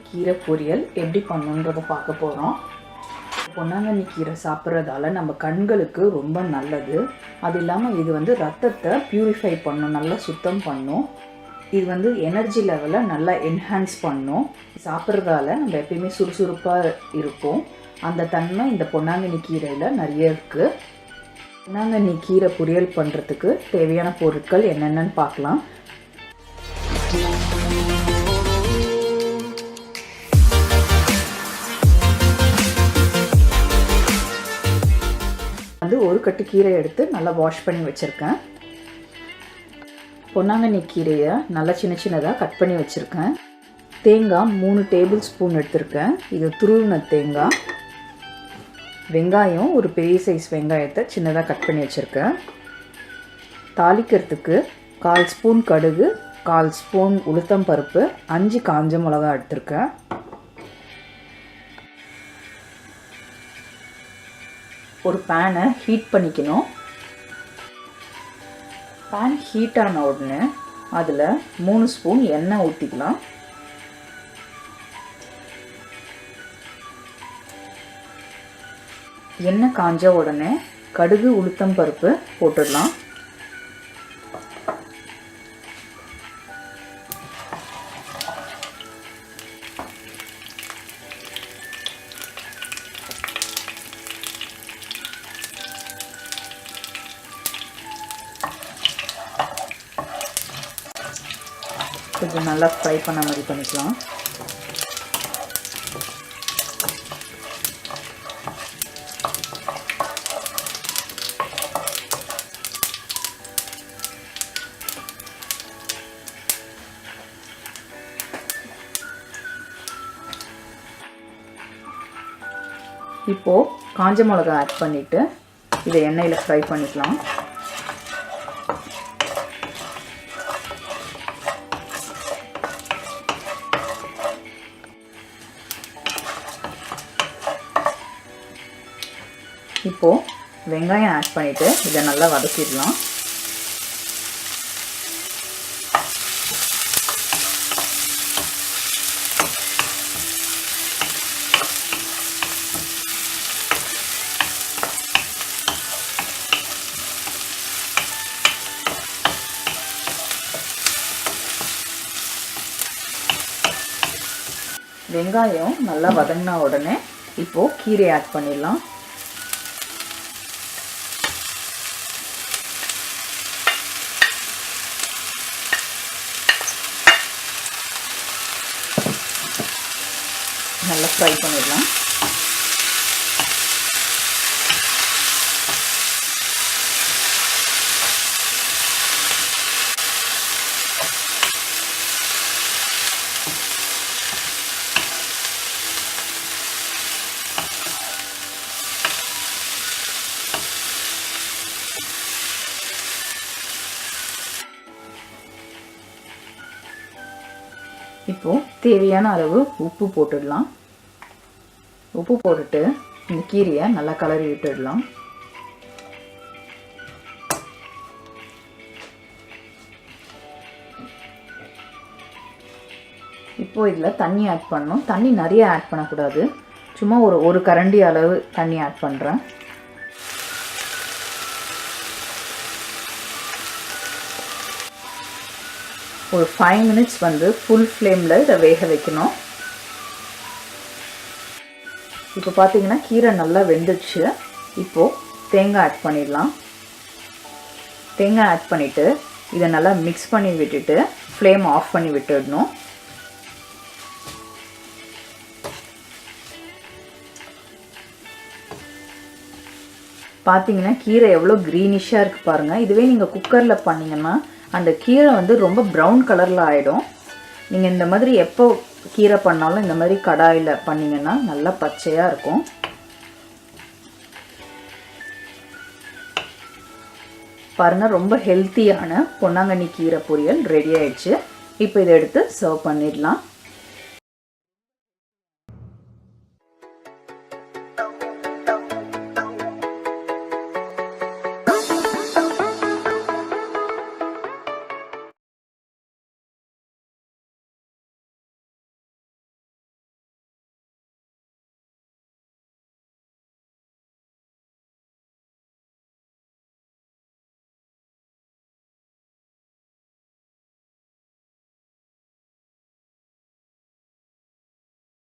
கீரை பொரியல் எப்படி பண்ணணுன்றதை பார்க்க போகிறோம். பொன்னாங்கண்ணி கீரை சாப்பிட்றதால நம்ம கண்களுக்கு ரொம்ப நல்லது. அது இல்லாமல் இது ரத்தத்தை பியூரிஃபை பண்ணும், நல்லா சுத்தம் பண்ணும். இது எனர்ஜி லெவலை நல்லா என்ஹான்ஸ் பண்ணும். சாப்பிட்றதால நம்ம எப்பயுமே சுறுசுறுப்பாக இருக்கும். அந்த தன்மை இந்த பொன்னாங்கண்ணி கீரையில் நிறைய இருக்குது. பொன்னாங்கண்ணி கீரை பொரியல் பண்ணுறதுக்கு தேவையான பொருட்கள் என்னென்னு பார்க்கலாம். ஒரு கட்டு கீரை எடுத்து நல்லா வாஷ் பண்ணி வச்சுருக்கேன். பொன்னாங்கண்ணி கீரையை நல்லா சின்ன சின்னதாக கட் பண்ணி வச்சுருக்கேன். தேங்காய் 3 டேபிள் ஸ்பூன் எடுத்திருக்கேன். இது துருவின தேங்காய். வெங்காயம் ஒரு பெரிய சைஸ் வெங்காயத்தை சின்னதாக கட் பண்ணி வச்சுருக்கேன். தாளிக்கிறதுக்கு 1/4 ஸ்பூன் கடுகு, 1/4 ஸ்பூன் உளுத்தம் பருப்பு, 5 காஞ்ச மிளகா எடுத்திருக்கேன். ஒரு பேனை ஹீட் பண்ணிக்கணும். பேன் ஹீட் ஆன உடனே அதில் 3 ஸ்பூன் எண்ணெய் ஊற்றிக்கலாம். எண்ணெய் காஞ்ச உடனே கடுகு உளுத்தம் பருப்பு போட்டுடலாம். கொஞ்சம் நல்லா ஃப்ரை பண்ண மாதிரி பண்ணிக்கலாம். இப்போது காஞ்ச மிளகா ஆட் பண்ணிவிட்டு இதை எண்ணெயில் ஃப்ரை பண்ணிக்கலாம். இப்போது வெங்காயம் ஆட் பண்ணிவிட்டு இதை நல்லா வதக்கிடலாம். வெங்காயம் நல்லா வதங்கின உடனே இப்போது கீரை ஆட் பண்ணிடலாம். நல்லா ஃப்ரை பண்ணிடலாம். இப்போது தேவையான அளவு உப்பு போட்டுடலாம். உப்பு போட்டுட்டு இந்த கீரையை நல்லா கலரி விட்டுடலாம். இப்போது இதில் தண்ணி ஆட் பண்ணணும். தண்ணி நிறைய ஆட் பண்ணக்கூடாது. சும்மா ஒரு கரண்டி அளவு தண்ணி ஆட் பண்ணுறேன். ஒரு 5 மினிட்ஸ் ஃபுல் ஃப்ளேமில் இதை வேக வைக்கணும். இப்போ பார்த்தீங்கன்னா கீரை நல்லா வெந்துடுச்சு. இப்போது தேங்காய் ஆட் பண்ணிடலாம். தேங்காய் ஆட் பண்ணிவிட்டு இதை நல்லா மிக்ஸ் பண்ணி விட்டுட்டு ஃப்ளேம் ஆஃப் பண்ணி விட்டுடணும். பார்த்தீங்கன்னா கீரை எவ்வளோ க்ரீனிஷாக இருக்குது பாருங்கள். இதுவே நீங்கள் குக்கரில் பண்ணிங்கன்னா அந்த கீரை ரொம்ப ப்ரௌன் கலரில் ஆகிடும். நீங்கள் இந்த மாதிரி எப்போ கீரை பண்ணாலும் இந்த மாதிரி கடாயில் பண்ணிங்கன்னா நல்லா பச்சையாக இருக்கும். பாருங்கள், ரொம்ப ஹெல்த்தியான பொன்னாங்கண்ணி கீரை பொரியல் ரெடி ஆயிடுச்சு. இப்போ இதை எடுத்து சர்வ் பண்ணிடலாம்.